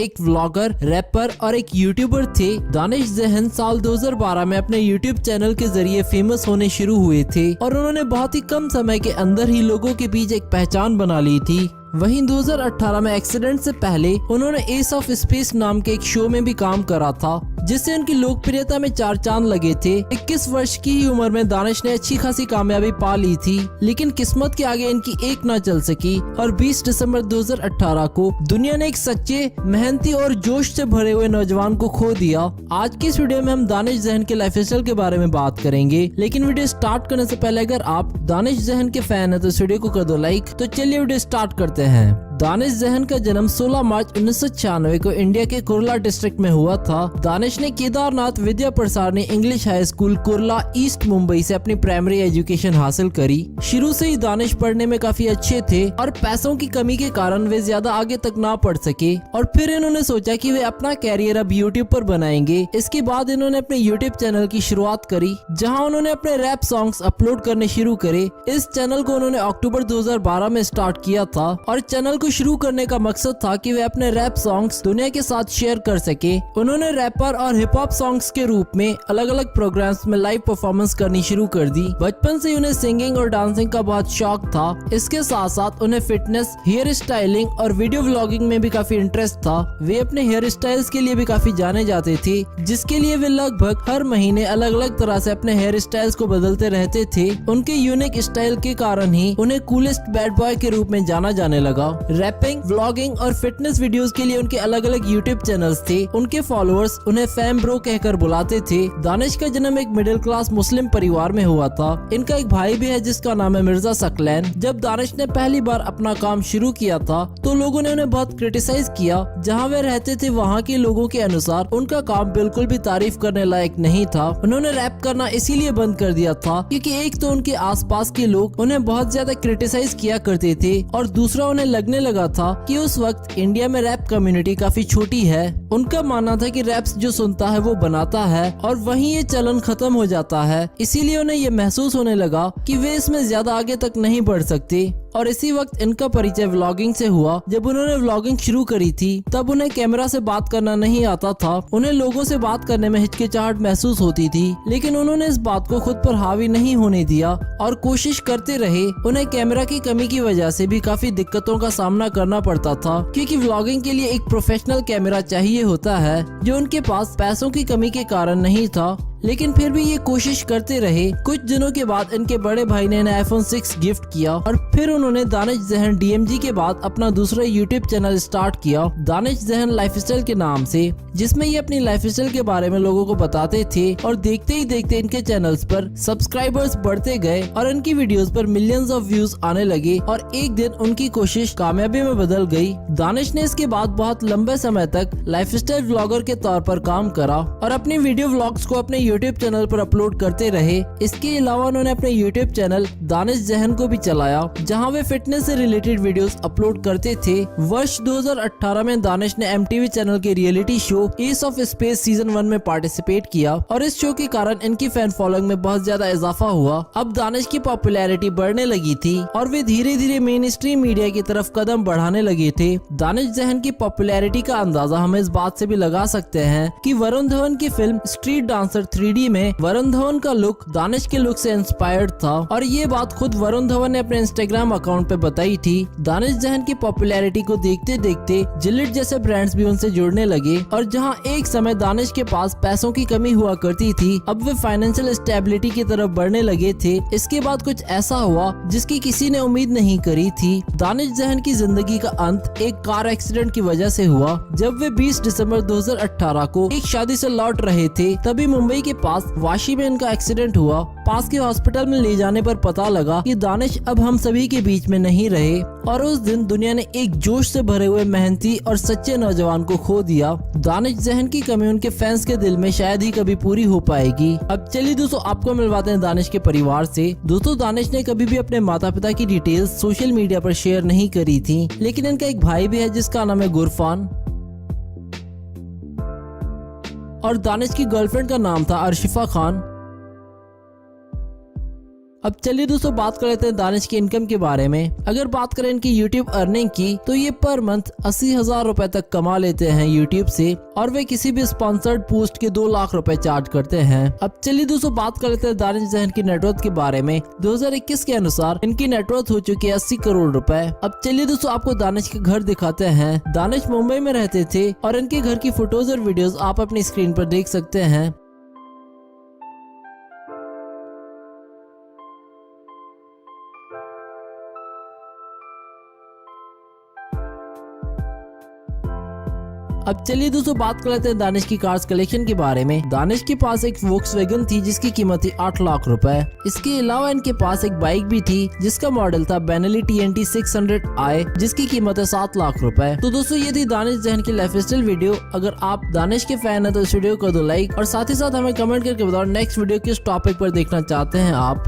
एक vlogger, wrapper और एक यूट्यूबर थे। दानिश जहन साल 2012 में अपने यूट्यूब चैनल के जरिए फेमस होने शुरू हुए थे और उन्होंने बहुत ही कम समय के अंदर ही लोगों के बीच एक पहचान बना ली थी। वहीं 2018 में एक्सीडेंट से पहले उन्होंने एस ऑफ स्पेस नाम के एक शो में भी काम करा था, जिससे उनकी लोकप्रियता में 4 चांद लगे थे। 21 वर्ष की ही उम्र में दानिश ने अच्छी खासी कामयाबी पा ली थी, लेकिन किस्मत के आगे इनकी एक ना चल सकी और 20 दिसंबर 2018 को दुनिया ने एक सच्चे, मेहनती और जोश से भरे हुए नौजवान को खो दिया। आज की इस वीडियो में हम दानिश जहन के लाइफस्टाइल के बारे में बात करेंगे, लेकिन वीडियो स्टार्ट करने से पहले अगर आप दानिश जहन के फैन है तो इस वीडियो को कर दो लाइक। तो चलिए वीडियो स्टार्ट करते हैं। दानिश जहन का जन्म 16 मार्च 1996 को इंडिया के कुरला डिस्ट्रिक्ट में हुआ था। दानिश ने Kedarnath Vidya Prasarani English high school Kurla east Mumbai से अपनी प्राइमरी एजुकेशन हासिल करी। शुरू से ही दानिश पढ़ने में काफी अच्छे थे और पैसों की कमी के कारण वे ज्यादा आगे तक ना पढ़ सके और फिर इन्होंने सोचा कि वे अपना कैरियर अब यूट्यूब पर बनाएंगे। इसके बाद इन्होंने अपने यूट्यूब चैनल की शुरुआत करी, जहाँ उन्होंने अपने रैप सॉन्ग्स अपलोड करने शुरू करे। इस चैनल को उन्होंने अक्टूबर 2012 में स्टार्ट किया था और चैनल को शुरू करने का मकसद था कि वे अपने रैप सॉन्ग्स दुनिया के साथ शेयर कर सके। उन्होंने रैपर और हिप हॉप सॉन्ग्स के रूप में अलग अलग प्रोग्राम्स में लाइव परफॉर्मेंस करनी शुरू कर दी। बचपन से उन्हें सिंगिंग और डांसिंग का बहुत शौक था। इसके साथ साथ उन्हें फिटनेस, हेयर स्टाइलिंग और वीडियो व्लॉगिंग में भी काफी इंटरेस्ट था। वे अपने हेयर स्टाइल्स के लिए भी काफी जाने जाते थे, जिसके लिए वे लगभग हर महीने अलग अलग तरह से अपने हेयर स्टाइल्स को बदलते रहते थे। उनके यूनिक स्टाइल के कारण ही उन्हें कूलेस्ट बैड बॉय के रूप में जाना जाने लगा। रैपिंग, व्लॉगिंग और फिटनेस वीडियोस के लिए उनके अलग अलग यूट्यूब चैनल्स थे। उनके फॉलोअर्स उन्हें फैम ब्रो कहकर बुलाते थे। दानिश का जन्म एक मिडिल क्लास मुस्लिम परिवार में हुआ था। इनका एक भाई भी है जिसका नाम है मिर्जा सकलैन। जब दानिश ने पहली बार अपना काम शुरू किया था तो लोगों ने उन्हें बहुत क्रिटिसाइज किया। जहाँ वे रहते थे वहाँ के लोगों के अनुसार उनका काम बिल्कुल भी तारीफ करने लायक नहीं था। उन्होंने रैप करना इसीलिए बंद कर दिया था क्योंकि एक तो उनके आसपास के लोग उन्हें बहुत ज्यादा क्रिटिसाइज किया करते थे और दूसरा उन्हें लगने लगा था कि उस वक्त इंडिया में रैप कम्युनिटी काफी छोटी है। उनका मानना था कि रैप्स जो सुनता है वो बनाता है और वहीं ये चलन खत्म हो जाता है। इसीलिए उन्हें ये महसूस होने लगा कि वे इसमें ज्यादा आगे तक नहीं बढ़ सकते। और इसी वक्त इनका परिचय व्लॉगिंग से हुआ। जब उन्होंने व्लॉगिंग शुरू करी थी तब उन्हें कैमरा से बात करना नहीं आता था। उन्हें लोगों से बात करने में हिचकिचाहट महसूस होती थी, लेकिन उन्होंने इस बात को खुद पर हावी नहीं होने दिया और कोशिश करते रहे। उन्हें कैमरा की कमी की वजह से भी काफी दिक्कतों का सामना करना पड़ता था, क्योंकि व्लॉगिंग के लिए एक प्रोफेशनल कैमरा चाहिए होता है, जो उनके पास पैसों की कमी के कारण नहीं था। लेकिन फिर भी ये कोशिश करते रहे। कुछ दिनों के बाद इनके बड़े भाई ने इन्हें iPhone 6 गिफ्ट किया और फिर उन्होंने दानिश जहन DMG के बाद अपना दूसरा यूट्यूब चैनल स्टार्ट किया, दानिश जहन लाइफस्टाइल के नाम से, जिसमें ये अपनी लाइफस्टाइल के बारे में लोगों को बताते थे। और देखते ही देखते इनके चैनल्स पर सब्सक्राइबर्स बढ़ते गए और इनकी वीडियोस पर मिलियंस ऑफ व्यूज आने लगे और एक दिन उनकी कोशिश कामयाबी में बदल गई। दानिश ने इसके बाद बहुत लंबे समय तक लाइफस्टाइल व्लॉगर के तौर पर काम करा और अपनी वीडियो व्लॉग्स को अपने यूट्यूब चैनल पर अपलोड करते रहे। इसके अलावा उन्होंने अपने यूट्यूब चैनल दानिश जहन को भी चलाया, जहां वे फिटनेस से रिलेटेड वीडियोस अपलोड करते थे। वर्ष 2018 में दानिश ने MTV चैनल के reality show S of space season 1 में पार्टिसिपेट किया और इस शो के कारण इनकी फैन फॉलोइंग में बहुत ज्यादा इजाफा हुआ। अब दानिश की पॉपुलैरिटी बढ़ने लगी थी और वे धीरे धीरे मेन स्ट्रीम मीडिया की तरफ कदम बढ़ाने लगे थे। दानिश जहन की पॉपुलैरिटी का अंदाजा हम इस बात से भी लगा सकते हैं कि वरुण धवन की फिल्म स्ट्रीट डांसर 3D में वरुण धवन का लुक दानिश के लुक से इंस्पायर्ड था और ये बात खुद वरुण धवन ने अपने इंस्टाग्राम अकाउंट पे बताई थी। दानिश जहन की पॉपुलैरिटी को देखते देखते जिलेट जैसे ब्रांड्स भी उनसे जुड़ने लगे और जहां एक समय दानिश के पास पैसों की कमी हुआ करती थी, अब वे फाइनेंशियल स्टेबिलिटी की तरफ बढ़ने लगे थे। इसके बाद कुछ ऐसा हुआ जिसकी किसी ने उम्मीद नहीं करी थी। दानिश जहन की जिंदगी का अंत एक कार एक्सीडेंट की वजह से हुआ। जब वे 20 दिसंबर 2018 को एक शादी से लौट रहे थे, तभी मुंबई के पास वाशी में इनका एक्सीडेंट हुआ। पास के हॉस्पिटल में ले जाने पर पता लगा कि दानिश अब हम सभी के बीच में नहीं रहे और उस दिन दुनिया ने एक जोश से भरे हुए मेहनती और सच्चे नौजवान को खो दिया। दानिश जहन की कमी उनके फैंस के दिल में शायद ही कभी पूरी हो पाएगी। अब चलिए दोस्तों, आपको मिलवाते हैं दानिश के परिवार से। दोस्तों, दानिश ने कभी भी अपने माता पिता की डिटेल्स सोशल मीडिया पर शेयर नहीं करी थी, लेकिन इनका एक भाई भी है जिसका नाम है गुरफान और दानिश की गर्लफ्रेंड का नाम था अर्शिफा खान। अब चलिए दोस्तों बात कर लेते हैं दानिश की इनकम के बारे में। अगर बात करें इनकी यूट्यूब अर्निंग की तो ये पर मंथ 80,000 रुपए तक कमा लेते हैं यूट्यूब से और वे किसी भी स्पॉन्सर्ड पोस्ट के 2 लाख रुपए चार्ज करते हैं। अब चलिए दोस्तों बात कर लेते हैं दानिश जहन की नेटवर्थ के बारे में। 2021 के अनुसार इनकी नेटवर्थ हो चुकी है 80 करोड़ रुपए। अब चलिए दोस्तों आपको दानिश के घर दिखाते हैं। दानिश मुंबई में रहते थे और इनके घर की फोटोज और वीडियोस आप अपनी स्क्रीन पर देख सकते हैं। अब चलिए दोस्तों बात कर लेते हैं दानिश की कार्स कलेक्शन के बारे में। दानिश के पास एक वोक्सवैगन थी जिसकी कीमत थी 8 लाख रुपए। इसके अलावा इनके पास एक बाइक भी थी जिसका मॉडल था बेनेली TNT 600i जिसकी कीमत है 7 लाख रुपए। तो दोस्तों ये थी दानिश जहन की लाइफस्टाइल वीडियो। अगर आप दानिश के फैन है तो इस वीडियो को दो लाइक और साथ ही साथ हमें कमेंट करके बताओ नेक्स्ट वीडियो किस टॉपिक पर देखना चाहते हैं आप।